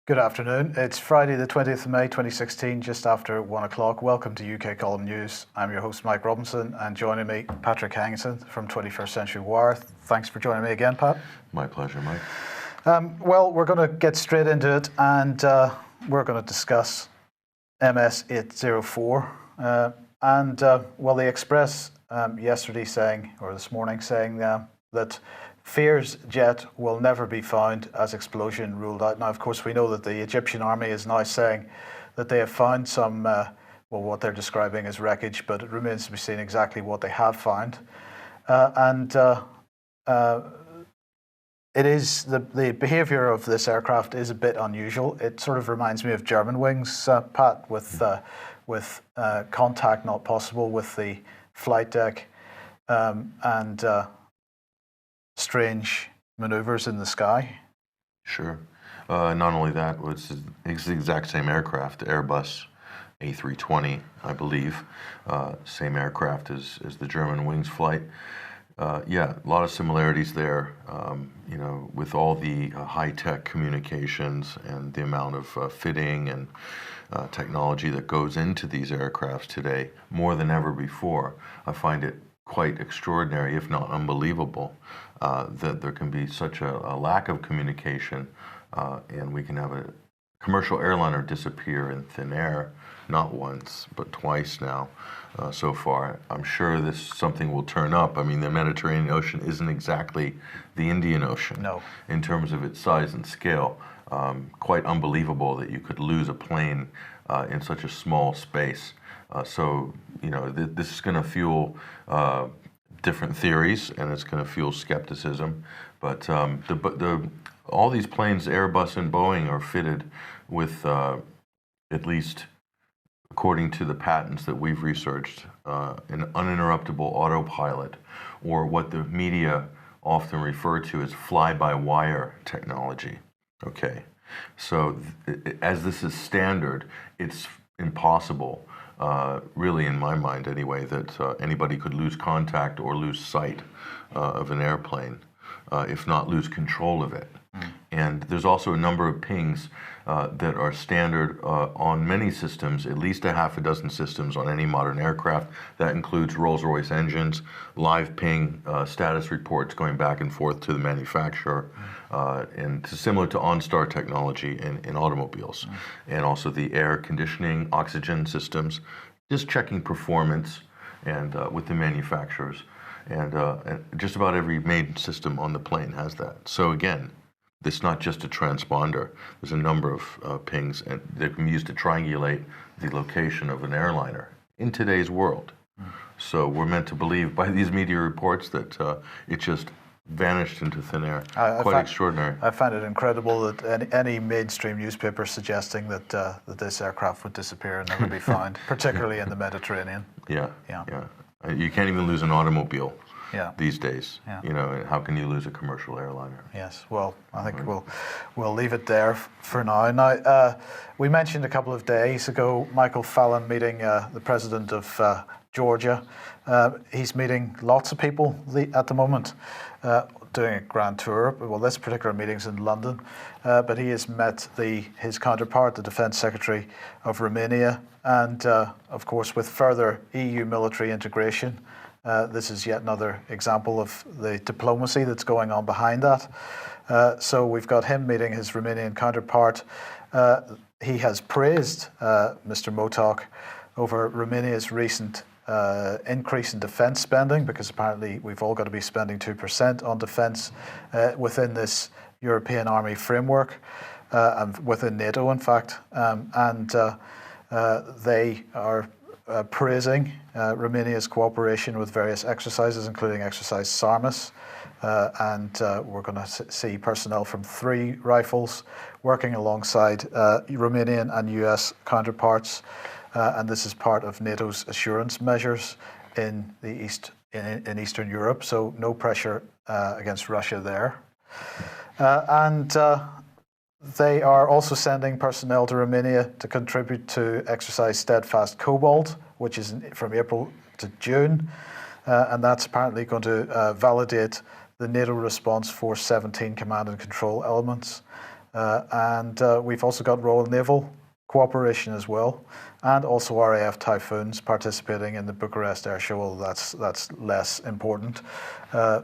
Good afternoon. It's Friday the 20th of May 2016, just after 1 o'clock. Welcome to UK Column News. I'm your host Mike Robinson, and joining me, Patrick Hanginson from 21st Century Wire. Thanks for joining me again, Pat. My pleasure, Mike. Well, we're going to get straight into it, and we're going to discuss MS804. The Express yesterday saying, or this morning saying, that Fear's jet will never be found as explosion ruled out. Now, of course, we know that the Egyptian army is now saying that they have found some, what they're describing as wreckage, but it remains to be seen exactly what they have found. It is the behaviour of this aircraft is a bit unusual. It sort of reminds me of German wings, Pat, with contact not possible with the flight deck, and strange manoeuvres in the sky. Sure. Not only that, it's the exact same aircraft, the Airbus A320, I believe. Same aircraft as the German wings flight. A lot of similarities there, with all the high-tech communications and the amount of fitting and technology that goes into these aircrafts today, more than ever before. I find it quite extraordinary, if not unbelievable, that there can be such a lack of communication, and we can have a commercial airliner disappear in thin air, not once, but twice now so far. I'm sure something will turn up. I mean, the Mediterranean Ocean isn't exactly the Indian Ocean in terms of its size and scale. Quite unbelievable that you could lose a plane in such a small space. This is going to fuel different theories, and it's going to fuel skepticism. But all these planes, Airbus and Boeing, are fitted with, at least according to the patents that we've researched, an uninterruptible autopilot, or what the media often refer to as fly-by-wire technology. Okay, so as this is standard, it's impossible, really in my mind anyway, that anybody could lose contact or lose sight of an airplane, if not lose control of it. And there's also a number of pings that are standard on many systems, at least a half a dozen systems on any modern aircraft. That includes Rolls-Royce engines, live ping status reports going back and forth to the manufacturer, and similar to OnStar technology in automobiles, and also the air conditioning, oxygen systems, just checking performance and with the manufacturers. And just about every made system on the plane has that. So again, it's not just a transponder. There's a number of pings and that can be used to triangulate the location of an airliner in today's world. So we're meant to believe by these media reports that it just vanished into thin air. Quite extraordinary. I find it incredible that any mainstream newspaper suggesting that this aircraft would disappear and never be found, particularly in the Mediterranean. Yeah. You can't even lose an automobile. These days, how can you lose a commercial airliner? Yes, well, I think we'll leave it there for now. Now, we mentioned a couple of days ago Michael Fallon meeting the president of Georgia. He's meeting lots of people at the moment, doing a grand tour. Well, this particular meeting's in London, but he has met his counterpart, the Defence Secretary of Romania, and of course, with further EU military integration. This is yet another example of the diplomacy that's going on behind that. So we've got him meeting his Romanian counterpart. He has praised Mr. Motok over Romania's recent increase in defence spending, because apparently we've all got to be spending 2% on defence within this European Army framework, and within NATO, in fact. They are praising Romania's cooperation with various exercises, including Exercise Sarmas, and we're going to see personnel from 3 rifles working alongside Romanian and US counterparts, and this is part of NATO's assurance measures in Eastern Europe, so no pressure against Russia there. They are also sending personnel to Romania to contribute to Exercise Steadfast Cobalt, which is from April to June, and that's apparently going to validate the NATO Response Force 17 command and control elements. and we've also got Royal Naval cooperation as well, and also RAF Typhoons participating in the Bucharest Air Show. Well, that's less important. We're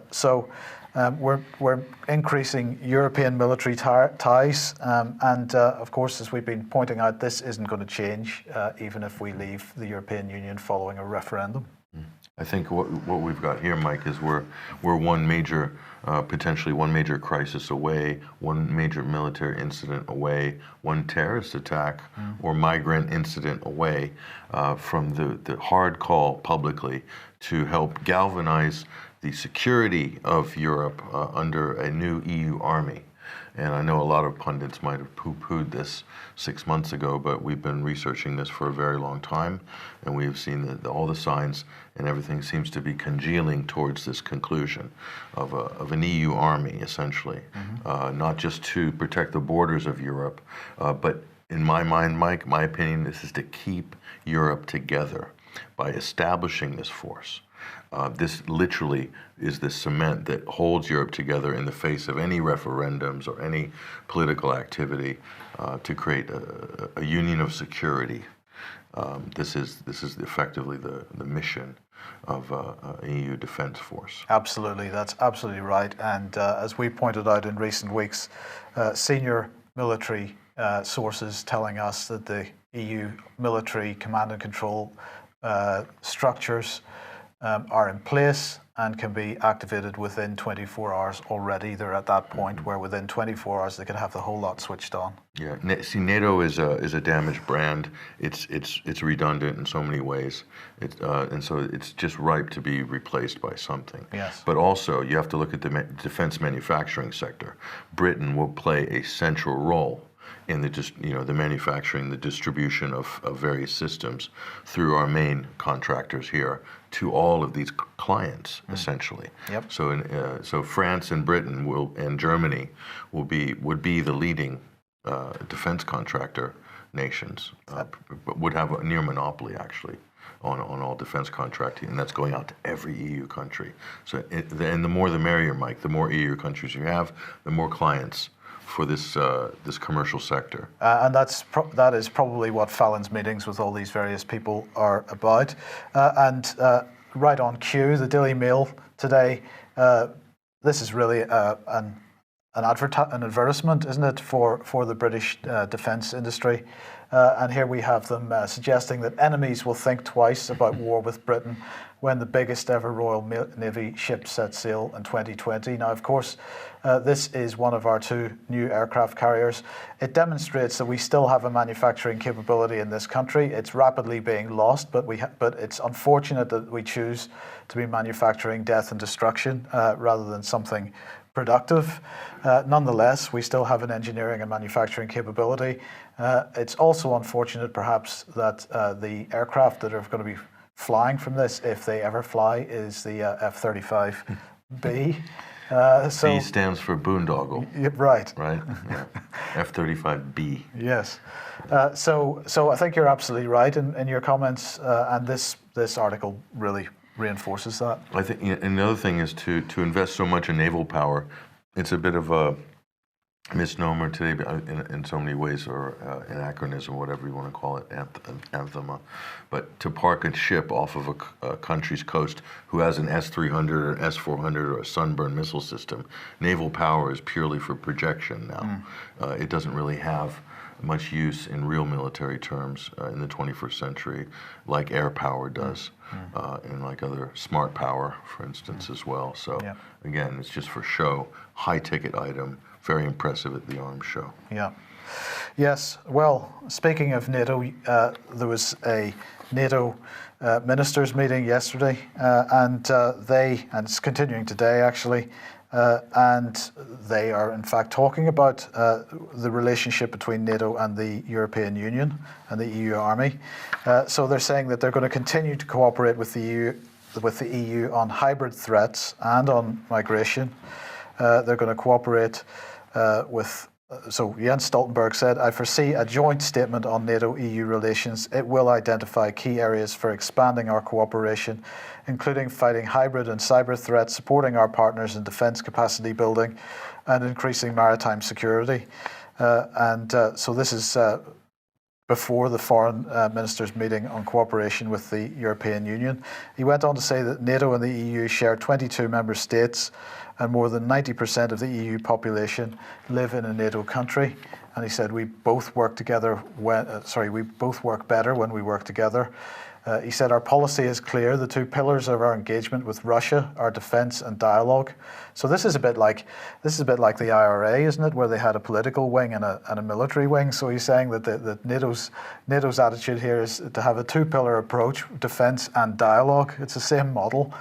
increasing European military ties, and of course, as we've been pointing out, this isn't going to change even if we leave the European Union following a referendum. I think what we've got here, Mike, is we're one major, potentially one major crisis away, one major military incident away, one terrorist attack or migrant incident away from the hard call publicly to help galvanize the security of Europe under a new EU army. And I know a lot of pundits might have poo-pooed this 6 months ago, but we've been researching this for a very long time, and we have seen that all the signs and everything seems to be congealing towards this conclusion of an EU army, essentially, not just to protect the borders of Europe, but in my mind, Mike, my opinion, this is to keep Europe together by establishing this force. This literally is the cement that holds Europe together in the face of any referendums or any political activity to create a union of security. This is effectively the mission of an EU defense force. Absolutely, that's absolutely right. And as we pointed out in recent weeks, senior military sources telling us that the EU military command and control structures are in place and can be activated within 24 hours already. They're at that point where within 24 hours they can have the whole lot switched on. Yeah, see, NATO is a damaged brand. It's redundant in so many ways, and so it's just ripe to be replaced by something. Yes. But also, you have to look at the defense manufacturing sector. Britain will play a central role in the manufacturing, the distribution of various systems through our main contractors here to all of these clients, essentially. Yep. So France and Britain and Germany would be the leading defense contractor nations, but would have a near monopoly actually on all defense contracting, and that's going out to every EU country. So and the more the merrier, Mike. The more EU countries you have, the more clients for this commercial sector. And that is probably what Fallon's meetings with all these various people are about. Right on cue, the Daily Mail today, this is really an advertisement, isn't it, for the British defence industry? And here we have them suggesting that enemies will think twice about war with Britain when the biggest ever Royal Navy ship sets sail in 2020. Now, of course, this is one of our two new aircraft carriers. It demonstrates that we still have a manufacturing capability in this country. It's rapidly being lost, but it's unfortunate that we choose to be manufacturing death and destruction rather than something productive. Nonetheless, we still have an engineering and manufacturing capability. It's also unfortunate, perhaps, that the aircraft that are going to be flying from this, if they ever fly, is the F-35B. B stands for boondoggle. Right. Right? Yeah. F-35B. Yes. So I think you're absolutely right in your comments, and this article really reinforces that. I think another thing is to invest so much in naval power. It's a bit of a misnomer today in so many ways, or anachronism, whatever you want to call it, anathema. But to park a ship off of a country's coast who has an S-300 or an S-400 or a Sunburn missile system, naval power is purely for projection now. It doesn't really have much use in real military terms in the 21st century, like air power does, and like other smart power, for instance, as well. So again, it's just for show, high-ticket item, very impressive at the arms show. Yeah. Yes. Well, speaking of NATO, there was a NATO ministers meeting yesterday, and it's continuing today actually, and they are in fact talking about the relationship between NATO and the European Union and the EU army. So they're saying that they're going to continue to cooperate with the EU on hybrid threats and on migration. They're going to cooperate so Jens Stoltenberg said, I foresee a joint statement on NATO-EU relations. It will identify key areas for expanding our cooperation, including fighting hybrid and cyber threats, supporting our partners in defence capacity building, and increasing maritime security. So this is before the foreign ministers' meeting on cooperation with the European Union. He went on to say that NATO and the EU share 22 member states, and more than 90% of the EU population live in a NATO country. And he said we both work together we both work better when we work together. He said our policy is clear. The two pillars of our engagement with Russia are defence and dialogue. So this is a bit like the IRA, isn't it, where they had a political wing and a military wing. So he's saying that NATO's attitude here is to have a two-pillar approach: defence and dialogue. It's the same model.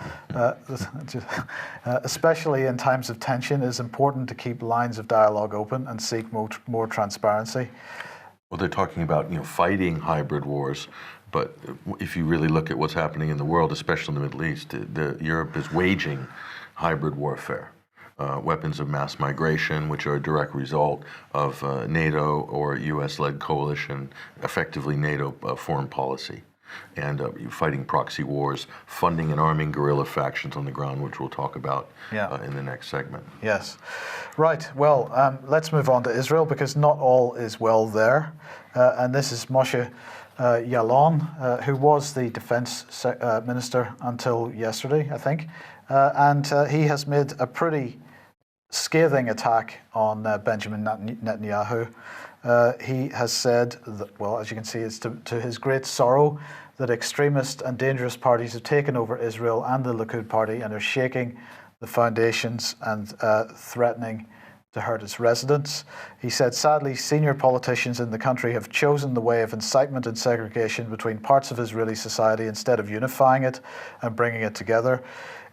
Especially in times of tension, it is important to keep lines of dialogue open and seek more transparency. Well, they're talking about fighting hybrid wars, but if you really look at what's happening in the world, especially in the Middle East, Europe is waging hybrid warfare. Weapons of mass migration, which are a direct result of NATO or US-led coalition, effectively NATO foreign policy. And fighting proxy wars, funding and arming guerrilla factions on the ground, which we'll talk about in the next segment. Yes. Right. Well, let's move on to Israel, because not all is well there. And this is Moshe Yaalon, who was the defense minister until yesterday, I think. And he has made a pretty scathing attack on Benjamin Netanyahu. He has said that, well, as you can see, it's to his great sorrow that extremist and dangerous parties have taken over Israel and the Likud party and are shaking the foundations and threatening to hurt its residents. He said, sadly, senior politicians in the country have chosen the way of incitement and segregation between parts of Israeli society instead of unifying it and bringing it together.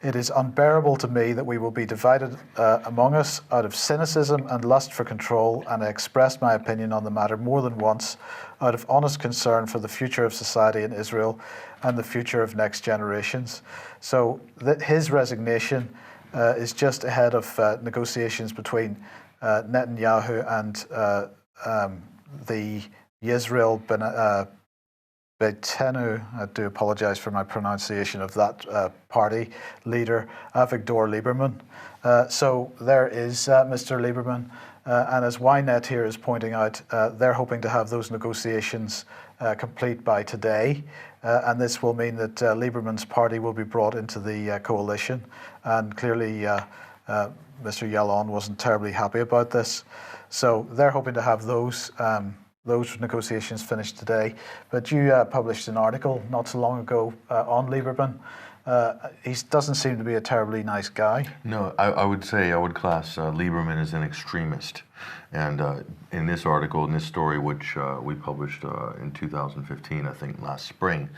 It is unbearable to me that we will be divided among us out of cynicism and lust for control, and I expressed my opinion on the matter more than once out of honest concern for the future of society in Israel and the future of next generations. So his resignation is just ahead of negotiations between Netanyahu and the Yisrael Beitenu, I do apologize for my pronunciation of that party leader, Avigdor Lieberman. So there is Mr. Lieberman, and as Ynet here is pointing out, they're hoping to have those negotiations complete by today, and this will mean that Lieberman's party will be brought into the coalition, and clearly Mr. Yaalon wasn't terribly happy about this. So they're hoping to have those negotiations finished today. But you published an article not so long ago on Lieberman. He doesn't seem to be a terribly nice guy. No, I would say I would class Lieberman as an extremist. And in this article, in this story, which we published in 2015, I think last spring,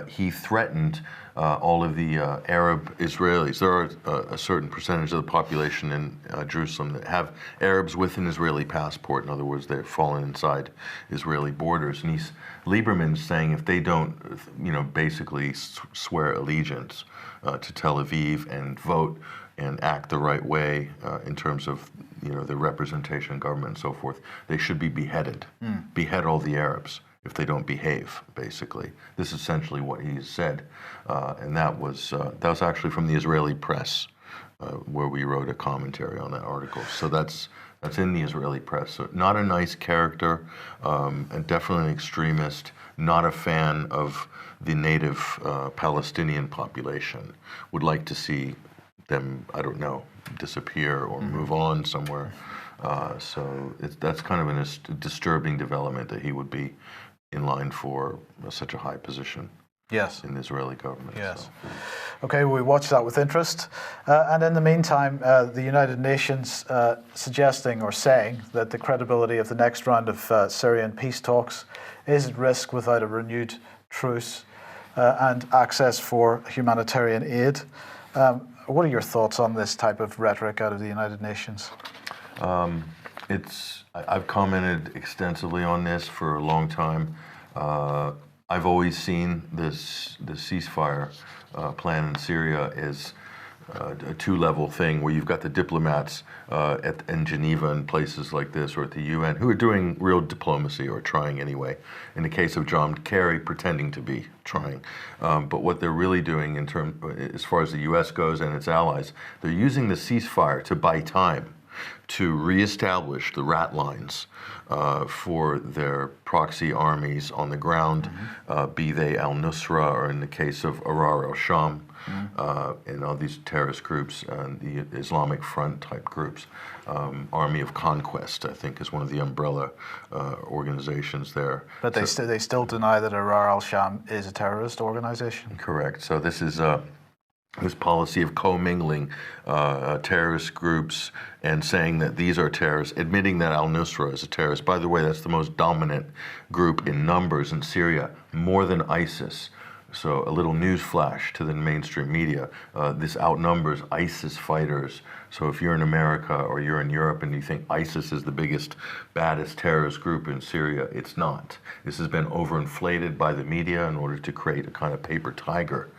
he threatened all of the Arab Israelis. There are a certain percentage of the population in Jerusalem that have Arabs with an Israeli passport. In other words, they're fallen inside Israeli borders. And Lieberman's saying if they don't, basically swear allegiance to Tel Aviv and vote and act the right way in terms of the representation in government and so forth, they should be beheaded. Behead all the Arabs if they don't behave, basically. This is essentially what he said. And that was actually from the Israeli press, where we wrote a commentary on that article. So that's in the Israeli press. So not a nice character, and definitely an extremist, not a fan of the native Palestinian population. Would like to see them, disappear or move on somewhere. So that's kind of a disturbing development that he would be in line for such a high position. Yes. In the Israeli government. Yes. So. Okay, we watch that with interest. And in the meantime, the United Nations suggesting or saying that the credibility of the next round of Syrian peace talks is at risk without a renewed truce and access for humanitarian aid. What are your thoughts on this type of rhetoric out of the United Nations? I've commented extensively on this for a long time. I've always seen the ceasefire plan in Syria as a two-level thing where you've got the diplomats in Geneva and places like this, or at the UN, who are doing real diplomacy, or trying anyway. In the case of John Kerry, pretending to be trying. But what they're really doing as far as the US goes and its allies, they're using the ceasefire to buy time. to reestablish the rat lines for their proxy armies on the ground, be they al-Nusra or in the case of Ahrar al-Sham, and all these terrorist groups, the Islamic Front type groups. Army of Conquest, I think, is one of the umbrella organizations there. But they still deny that Ahrar al-Sham is a terrorist organization? Correct. So this is this policy of commingling terrorist groups and saying that these are terrorists, admitting that al-Nusra is a terrorist. By the way, that's the most dominant group in numbers in Syria, more than ISIS. So a little news flash to the mainstream media. This outnumbers ISIS fighters. So if you're in America or you're in Europe and you think ISIS is the biggest, baddest terrorist group in Syria, it's not. This has been overinflated by the media in order to create a kind of paper tiger.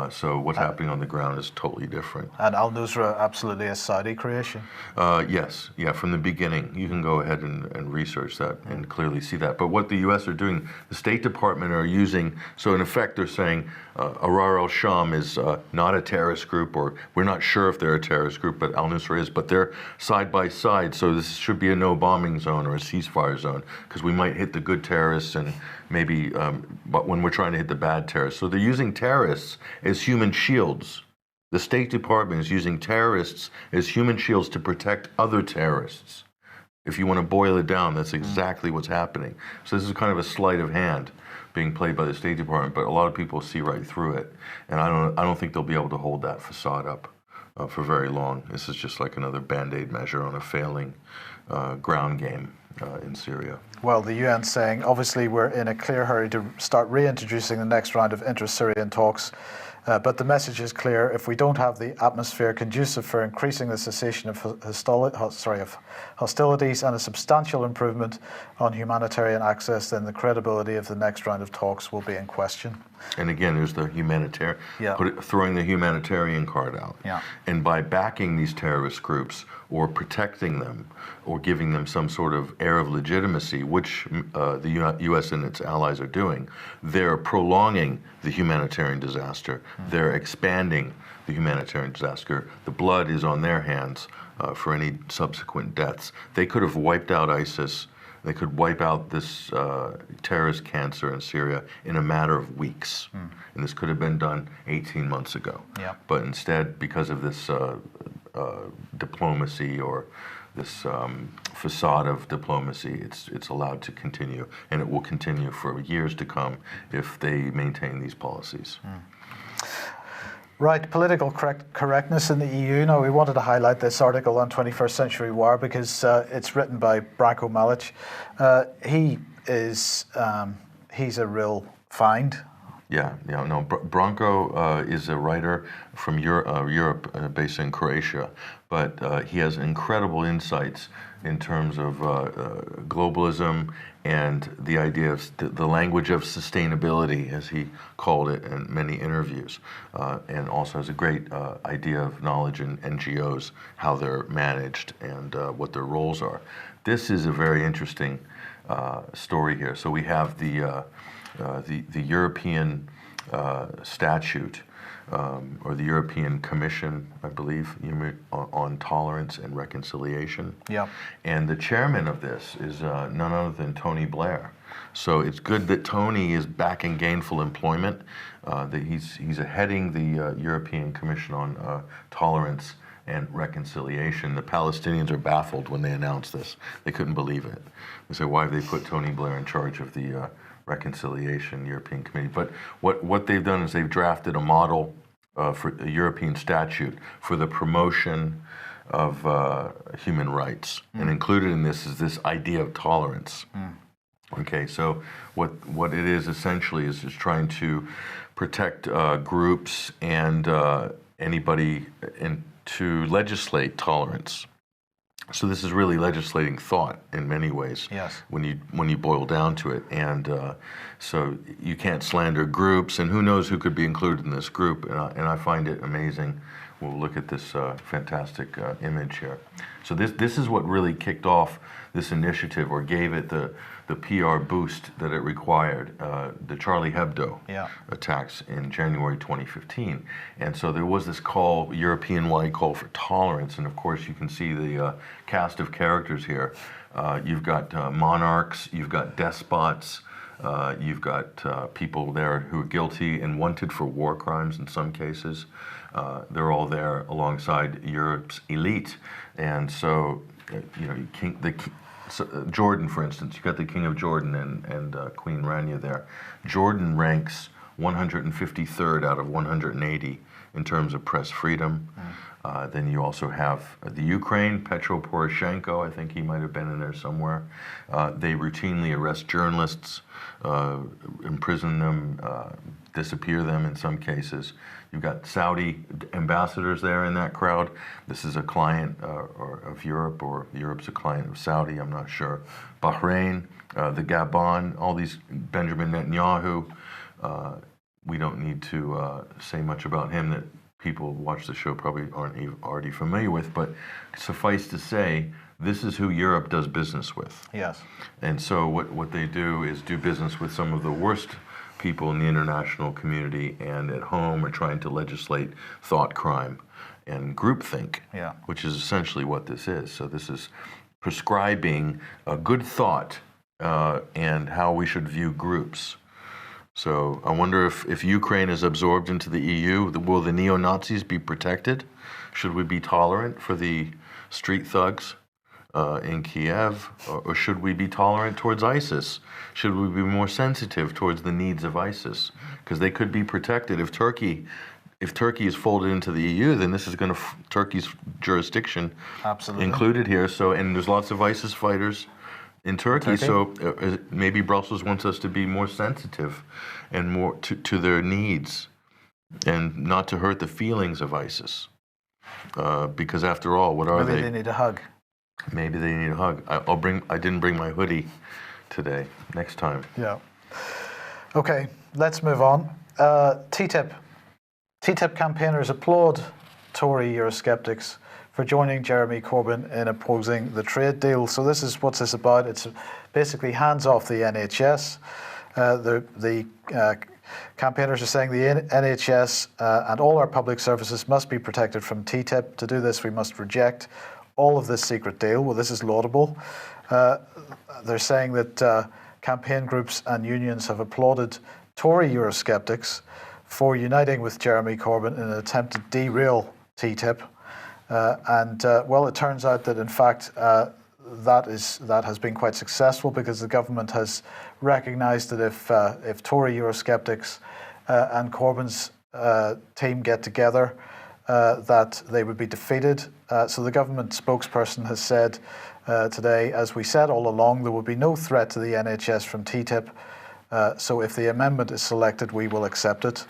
So what's happening on the ground is totally different. And al-Nusra absolutely a Saudi creation? Yes, yeah, from the beginning. You can go ahead and research that and clearly see that. But what the U.S. are doing, the State Department are using, so in effect they're saying Ahrar al-Sham is not a terrorist group, or we're not sure if they're a terrorist group, but al-Nusra is, but they're side by side, so this should be a no bombing zone or a ceasefire zone, because we might hit the good terrorists and maybe, but when we're trying to hit the bad terrorists. So they're using terrorists as human shields. The State Department is using terrorists as human shields to protect other terrorists. If you want to boil it down, that's exactly what's happening. So this is kind of a sleight of hand being played by the State Department, but a lot of people see right through it. And I don't think they'll be able to hold that facade up for very long. This is just like another Band-Aid measure on a failing ground game in Syria. Well, the UN saying, obviously, we're in a clear hurry to start reintroducing the next round of inter-Syrian talks. But the message is clear: if we don't have the atmosphere conducive for increasing the cessation of hostilities and a substantial improvement on humanitarian access, then the credibility of the next round of talks will be in question. And again, there's the humanitarian, throwing the humanitarian card out. Yeah. And by backing these terrorist groups or protecting them or giving them some sort of air of legitimacy, which the U.S. and its allies are doing, they're prolonging the humanitarian disaster. They're expanding the humanitarian disaster. The blood is on their hands for any subsequent deaths. They could have wiped out ISIS. They could wipe out this terrorist cancer in Syria in a matter of weeks. And this could have been done 18 months ago. Yeah. But instead, because of this diplomacy or this facade of diplomacy, it's allowed to continue. And it will continue for years to come if they maintain these policies. Right, political correctness in the EU. Now, we wanted to highlight this article on 21st Century War because it's written by Branko Malic. He's a real find. Branko is a writer from Europe, based in Croatia, but he has incredible insights in terms of globalism and the idea of the language of sustainability, as he called it in many interviews, and also has a great idea of knowledge in NGOs, how they're managed and what their roles are. This is a very interesting story here. So we have the European statute, or the European Commission, I believe, on tolerance and reconciliation. Yeah. And the chairman of this is none other than Tony Blair. So it's good that Tony is back in gainful employment, that he's heading the European Commission on Tolerance and Reconciliation. The Palestinians are baffled when they announced this. They couldn't believe it. They said, why have they put Tony Blair in charge of the Reconciliation European Committee? But what they've done is they've drafted a model for a European statute for the promotion of human rights. And included in this is this idea of tolerance. Okay, so what it is essentially is just trying to protect groups and anybody, and to legislate tolerance. So this is really legislating thought in many ways. Yes. When you boil down to it, and so you can't slander groups, and who knows who could be included in this group. And I find it amazing. We'll look at this fantastic image here. So this is what really kicked off this initiative, or gave it the the PR boost that it required, the Charlie Hebdo Yeah. attacks in January 2015. And so there was this call, European-wide call for tolerance. And of course, you can see the cast of characters here. You've got monarchs, you've got despots, you've got people there who are guilty and wanted for war crimes in some cases. They're all there alongside Europe's elite. And so, Jordan, for instance, you've got the King of Jordan and Queen Rania there. Jordan ranks 153rd out of 180 in terms of press freedom. Then you also have the Ukraine, Petro Poroshenko, I think he might have been in there somewhere. They routinely arrest journalists, imprison them, disappear them in some cases. You've got Saudi ambassadors there in that crowd. This is a client of Europe, or Europe's a client of Saudi, I'm not sure. Bahrain, the Gabon, all these, Benjamin Netanyahu. We don't need to say much about him that people who watch the show probably aren't already familiar with, but suffice to say, this is who Europe does business with. Yes. And so what they do is do business with some of the worst people in the international community, and at home are trying to legislate thought crime and groupthink, which is essentially what this is. So this is prescribing a good thought and how we should view groups. So I wonder if Ukraine is absorbed into the EU, will the neo-Nazis be protected? Should we be tolerant for the street thugs in Kiev, or should we be tolerant towards ISIS? Should we be more sensitive towards the needs of ISIS? Because they could be protected. If Turkey is folded into the EU, then this is going to Turkey's jurisdiction included here. So, and there's lots of ISIS fighters in Turkey. So maybe Brussels wants us to be more sensitive and more to their needs, and not to hurt the feelings of ISIS. Because after all, what are they? Maybe they need a hug. Maybe they need a hug. I didn't bring my hoodie today. Next time. Yeah. Okay, let's move on. TTIP. TTIP campaigners applaud Tory Eurosceptics for joining Jeremy Corbyn in opposing the trade deal. So what's this about? It's basically hands off the NHS. The campaigners are saying the NHS and all our public services must be protected from TTIP. To do this, we must reject all of this secret deal. Well, this is laudable. They're saying that campaign groups and unions have applauded Tory Eurosceptics for uniting with Jeremy Corbyn in an attempt to derail TTIP. Well, it turns out that in fact that has been quite successful, because the government has recognised that if Tory Eurosceptics and Corbyn's team get together, that they would be defeated. So the government spokesperson has said today, as we said all along, there will be no threat to the NHS from TTIP. So if the amendment is selected, we will accept it.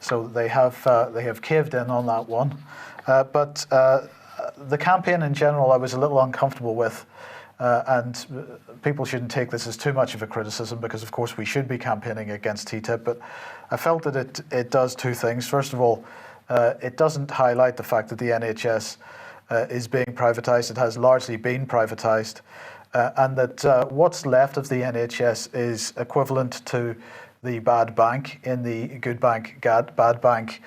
So they have caved in on that one. But the campaign in general, I was a little uncomfortable with, and people shouldn't take this as too much of a criticism, because of course we should be campaigning against TTIP. But I felt that it does two things. First of all, it doesn't highlight the fact that the NHS is being privatised. It has largely been privatised, and that what's left of the NHS is equivalent to the bad bank in the good bank, bad bank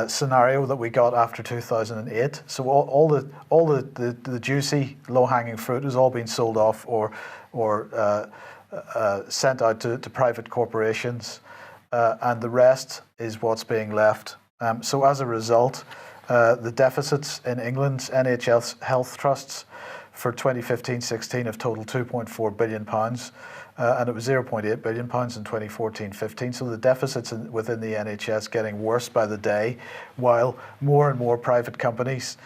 scenario that we got after 2008. So all the juicy low-hanging fruit has all been sold off or sent out to private corporations, and the rest is what's being left. So as a result, the deficits in England's NHS health trusts for 2015-16 have totaled £2.4 billion, and it was £0.8 billion in 2014-15. So the deficits within the NHS getting worse by the day, while more and more private companies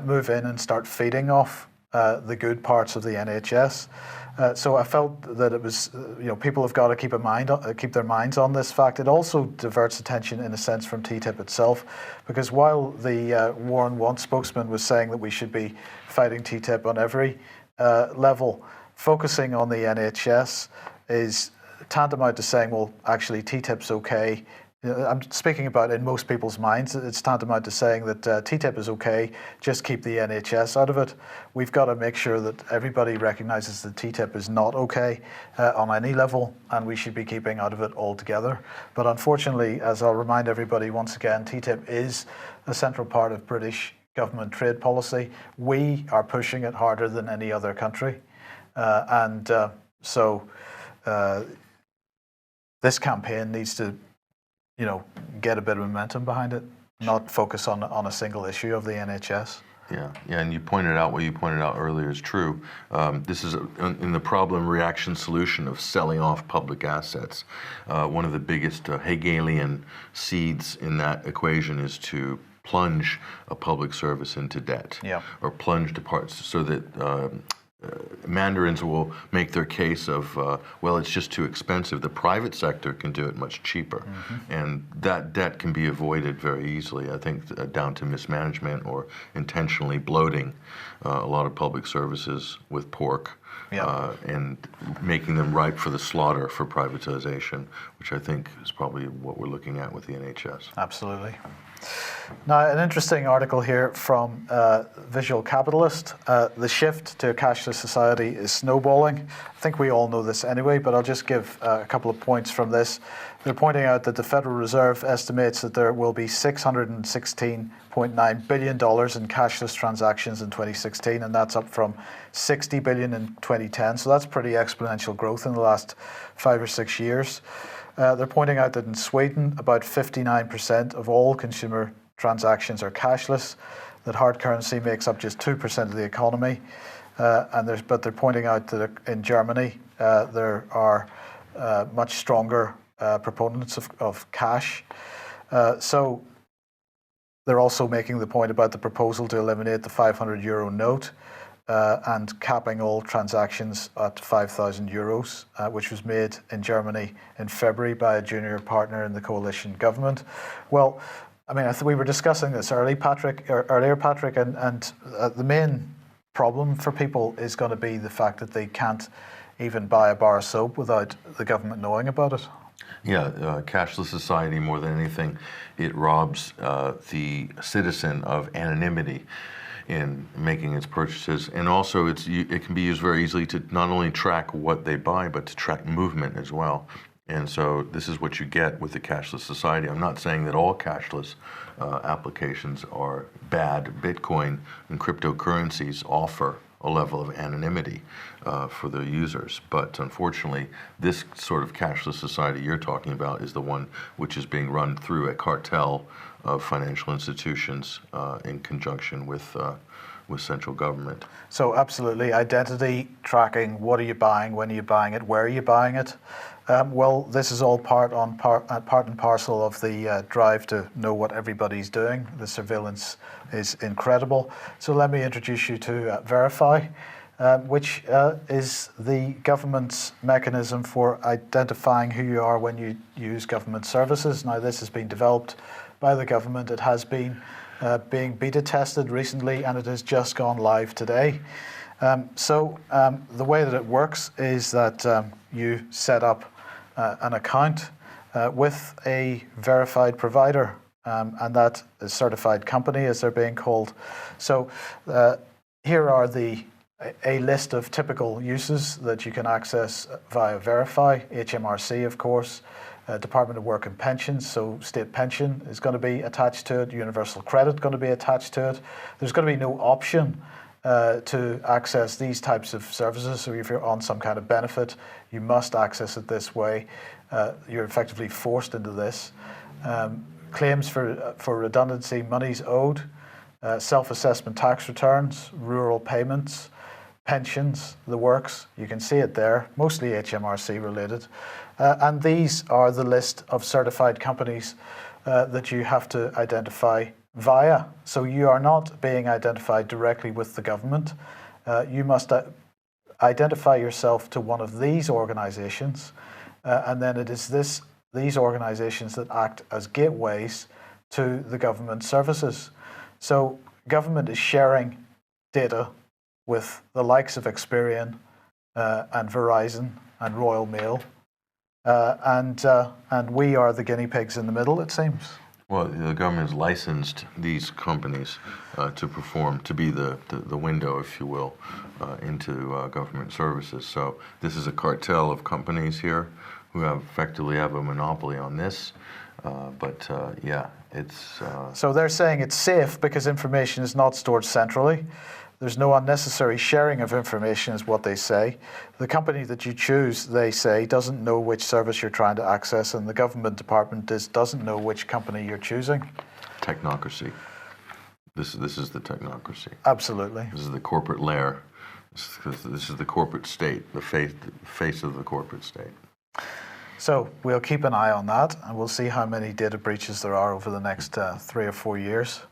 move in and start feeding off the good parts of the NHS. So I felt that it was, people have got to keep their minds on this fact. It also diverts attention, in a sense, from TTIP itself, because while the War on Want spokesman was saying that we should be fighting TTIP on every level, focusing on the NHS is tantamount to saying, well, actually TTIP's okay I'm speaking about in most people's minds. It's tantamount to saying that TTIP is okay, just keep the NHS out of it. We've got to make sure that everybody recognises that TTIP is not okay on any level, and we should be keeping out of it altogether. But unfortunately, as I'll remind everybody once again, TTIP is a central part of British government trade policy. We are pushing it harder than any other country. So this campaign needs to get a bit of momentum behind it, not focus on a single issue of the NHS. Yeah, and you pointed out what you pointed out earlier is true. This is in the problem reaction solution of selling off public assets. One of the biggest Hegelian seeds in that equation is to plunge a public service into debt, or plunge to parts so that mandarins will make their case of, well, it's just too expensive. The private sector can do it much cheaper. And that debt can be avoided very easily, I think, down to mismanagement or intentionally bloating a lot of public services with pork. And making them ripe for the slaughter for privatization, which I think is probably what we're looking at with the NHS. Absolutely. Now, an interesting article here from Visual Capitalist. The shift to a cashless society is snowballing. I think we all know this anyway, but I'll just give a couple of points from this. They're pointing out that the Federal Reserve estimates that there will be $616.9 billion in cashless transactions in 2016, and that's up from $60 billion in 2010. So that's pretty exponential growth in the last 5 or 6 years. They're pointing out that in Sweden, about 59% of all consumer transactions are cashless, that hard currency makes up just 2% of the economy. But they're pointing out that in Germany, there are much stronger proponents of cash. So they're also making the point about the proposal to eliminate the €500 note and capping all transactions at €5,000, which was made in Germany in February by a junior partner in the coalition government. Well, I mean, we were discussing this earlier, Patrick, and the main problem for people is going to be the fact that they can't even buy a bar of soap without the government knowing about it. Yeah, cashless society, more than anything, it robs the citizen of anonymity in making its purchases, and also it can be used very easily to not only track what they buy, but to track movement as well. And so this is what you get with the cashless society. I'm not saying that all cashless applications are bad. Bitcoin and cryptocurrencies offer a level of anonymity for the users. But unfortunately, this sort of cashless society you're talking about is the one which is being run through a cartel of financial institutions in conjunction with central government. So absolutely, identity tracking, what are you buying, when are you buying it, where are you buying it? Well, this is all part and parcel of the drive to know what everybody's doing. The surveillance is incredible. So let me introduce you to Verify, which is the government's mechanism for identifying who you are when you use government services. Now, this has been developed by the government. It has been being beta tested recently, and it has just gone live today. So the way that it works is that you set up an account with a verified provider, and that is certified company, as they're being called. So here are a list of typical uses that you can access via Verify. HMRC, of course, Department of Work and Pensions, so state pension is going to be attached to it, universal credit going to be attached to it. There's going to be no option to access these types of services. So if you're on some kind of benefit, you must access it this way. You're effectively forced into this. Claims for redundancy, monies owed, self-assessment tax returns, rural payments, pensions, the works. You can see it there, mostly HMRC related. And these are the list of certified companies that you have to identify via. So you are not being identified directly with the government. You must identify yourself to one of these organizations, and then it is these organizations that act as gateways to the government services. So government is sharing data with the likes of Experian and Verizon and Royal Mail and we are the guinea pigs in the middle, it seems. Well, the government has licensed these companies to perform, to be the window, if you will, into government services. So this is a cartel of companies here who effectively have a monopoly on this. Yeah, it's... So they're saying it's safe because information is not stored centrally. There's no unnecessary sharing of information, is what they say. The company that you choose, they say, doesn't know which service you're trying to access, and the government department doesn't know which company you're choosing. Technocracy. This is the technocracy. Absolutely. This is the corporate lair. This is the corporate state, the face of the corporate state. So we'll keep an eye on that, and we'll see how many data breaches there are over the next 3 or 4 years.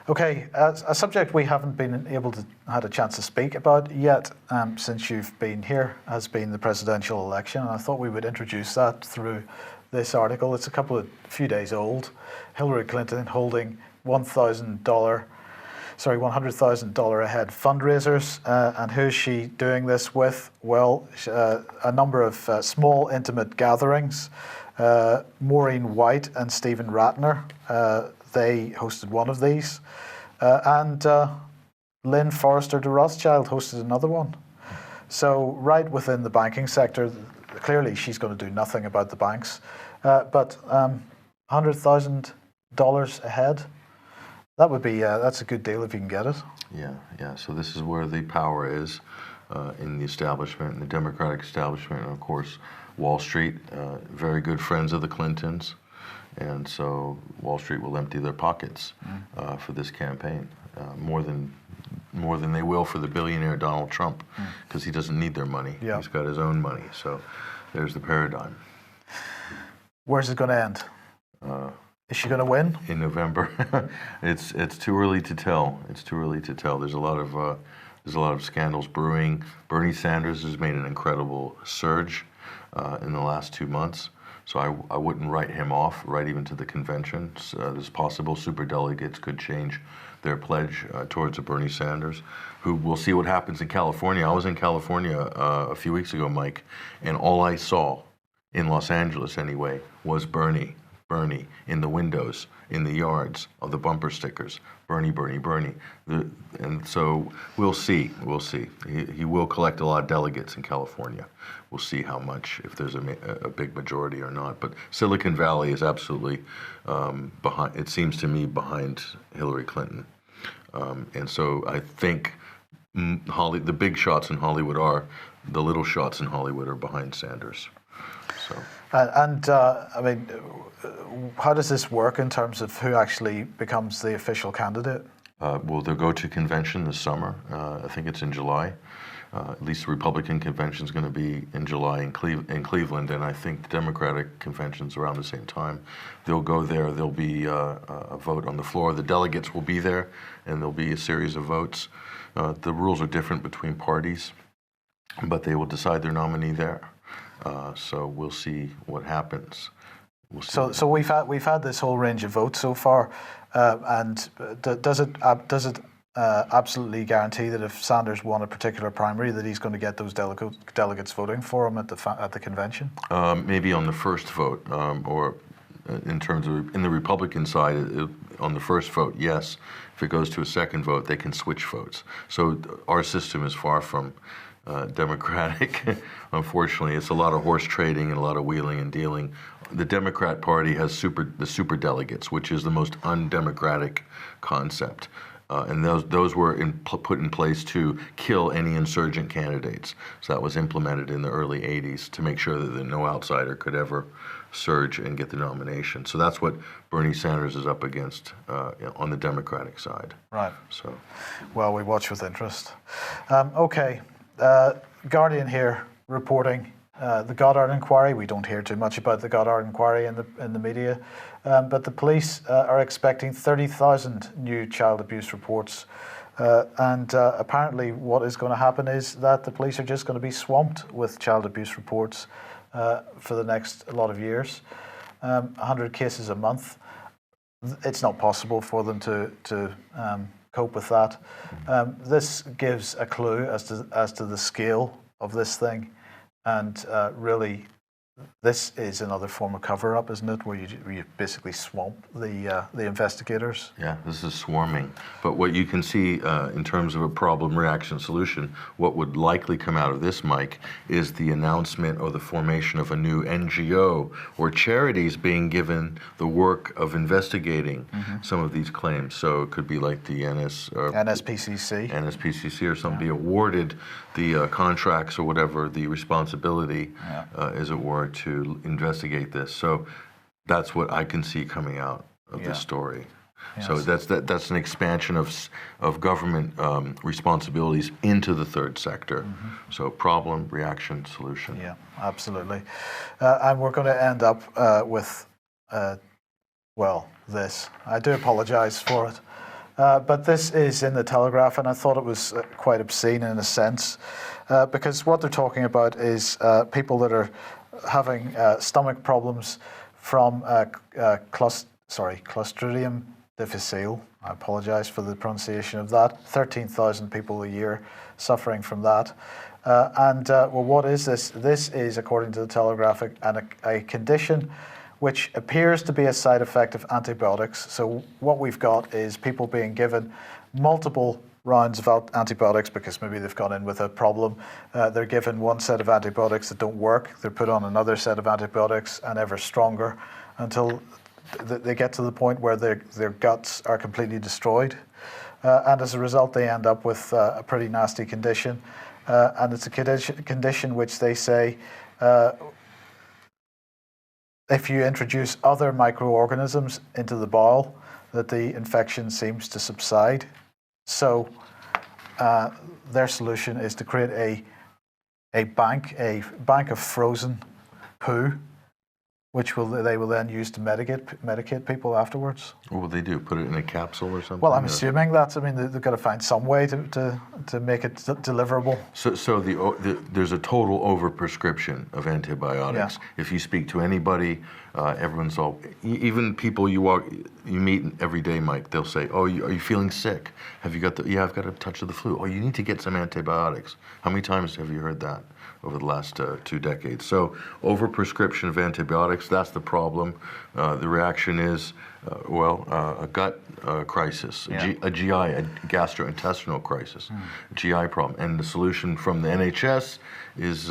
Okay, a subject we haven't been able to had a chance to speak about yet since you've been here has been the presidential election, and I thought we would introduce that through this article. It's a few days old. Hillary Clinton holding $100,000 ahead fundraisers, and who's she doing this with? Well, a number of small, intimate gatherings. Maureen White and Stephen Ratner, they hosted one of these, and Lynn Forrester de Rothschild hosted another one. So right within the banking sector, clearly she's going to do nothing about the banks, but $100,000 ahead. That would be that's a good deal if you can get it. Yeah. So this is where the power is in the establishment, in the Democratic establishment, and of course Wall Street. Very good friends of the Clintons, and so Wall Street will empty their pockets for this campaign more than they will for the billionaire Donald Trump, because he doesn't need their money. Yeah. He's got his own money. So there's the paradigm. Where's it going to end? Is she going to win? In November. It's too early to tell. It's too early to tell. There's a lot of scandals brewing. Bernie Sanders has made an incredible surge in the last 2 months. So I wouldn't write him off, right even to the convention. There's possible superdelegates could change their pledge towards a Bernie Sanders, who we'll see what happens in California. I was in California a few weeks ago, Mike, and all I saw in Los Angeles anyway was Bernie in the windows, in the yards, of the bumper stickers. Bernie. And so we'll see. He will collect a lot of delegates in California. We'll see how much, if there's a big majority or not. But Silicon Valley is absolutely behind, it seems to me, behind Hillary Clinton. And so I think the big shots in Hollywood the little shots in Hollywood are behind Sanders. So. I mean, how does this work in terms of who actually becomes the official candidate? Well, they'll go to convention this summer. I think it's in July. At least the Republican convention is going to be in July in Cleveland, and I think the Democratic convention's around the same time. They'll go there. There'll be a vote on the floor. The delegates will be there, and there'll be a series of votes. The rules are different between parties, but they will decide their nominee there. So we'll see what happens. So we've had this whole range of votes so far, and does it absolutely guarantee that if Sanders won a particular primary, that he's going to get those delegates voting for him at the convention? Maybe on the first vote, or in terms of in the Republican side, on the first vote, yes. If it goes to a second vote, they can switch votes. So our system is far from democratic. Unfortunately, it's a lot of horse trading and a lot of wheeling and dealing. The Democrat Party has the super delegates, which is the most undemocratic concept. And those were put in place to kill any insurgent candidates. So that was implemented in the early 80s to make sure that no outsider could ever surge and get the nomination. So that's what Bernie Sanders is up against on the Democratic side. Right. So, well, we watch with interest. Okay. Guardian here reporting the Goddard inquiry. We don't hear too much about the Goddard inquiry in the media, but the police are expecting 30,000 new child abuse reports, and apparently what is going to happen is that the police are just going to be swamped with child abuse reports for the next lot of years. 100 cases a month. It's not possible for them to cope with that. This gives a clue as to the scale of this thing, and really this is another form of cover-up, isn't it? Where you basically swamp the investigators. Yeah, this is swarming. But what you can see in terms of a problem, reaction, solution, what would likely come out of this, Mike, is the announcement or the formation of a new NGO or charities being given the work of investigating some of these claims. So it could be like the NSPCC or something, be awarded the contracts or whatever, the responsibility, as it were, to investigate this. So that's what I can see coming out of this story. Yes. So that's an expansion of government responsibilities into the third sector. So problem, reaction, solution. Yeah, absolutely. And we're going to end up with, this. I do apologize for it. But this is in the Telegraph, and I thought it was quite obscene in a sense, because what they're talking about is people that are having stomach problems from Clostridium difficile. I apologize for the pronunciation of that. 13,000 people a year suffering from that. What is this? This is, according to the Telegraph, a condition which appears to be a side effect of antibiotics. So what we've got is people being given multiple rounds of antibiotics because maybe they've gone in with a problem. They're given one set of antibiotics that don't work. They're put on another set of antibiotics and ever stronger until they get to the point where their guts are completely destroyed. And as a result, they end up with a pretty nasty condition. And it's a condition which they say if you introduce other microorganisms into the bowel, that the infection seems to subside. So their solution is to create a bank of frozen poo, which they will then use to medicate people afterwards. What will they do? Put it in a capsule or something? Well, I'm assuming that. I mean, they've got to find some way to make it deliverable. So there's a total overprescription of antibiotics. Yeah. If you speak to anybody, everyone's even people you meet every day, Mike. They'll say, "Oh, are you feeling sick? Have you got I've got a touch of the flu. Oh, you need to get some antibiotics." How many times have you heard that over the last 2 decades? So overprescription of antibiotics, that's the problem. The reaction is, a gut crisis, a GI, a gastrointestinal crisis, a GI problem. And the solution from the NHS is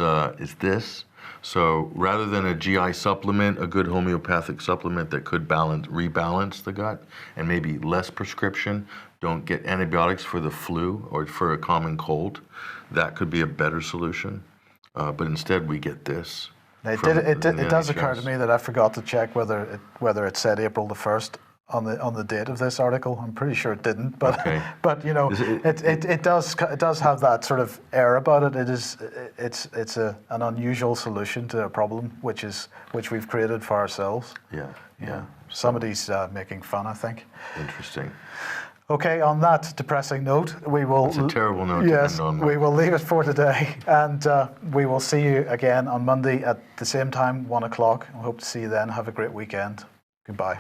this. So rather than a GI supplement, a good homeopathic supplement that could rebalance the gut, and maybe less prescription, don't get antibiotics for the flu or for a common cold, that could be a better solution. But instead, we get this. It does occur to me that I forgot to check whether it said April the 1st on the date of this article. I'm pretty sure it didn't, but okay. But you know, it does have that sort of air about it. It's an unusual solution to a problem which we've created for ourselves. Yeah. Somebody's making fun, I think. Interesting. Okay, on that depressing note, we will... It's a terrible note to end on. We will leave it for today, and we will see you again on Monday at the same time, 1 o'clock. I hope to see you then. Have a great weekend. Goodbye.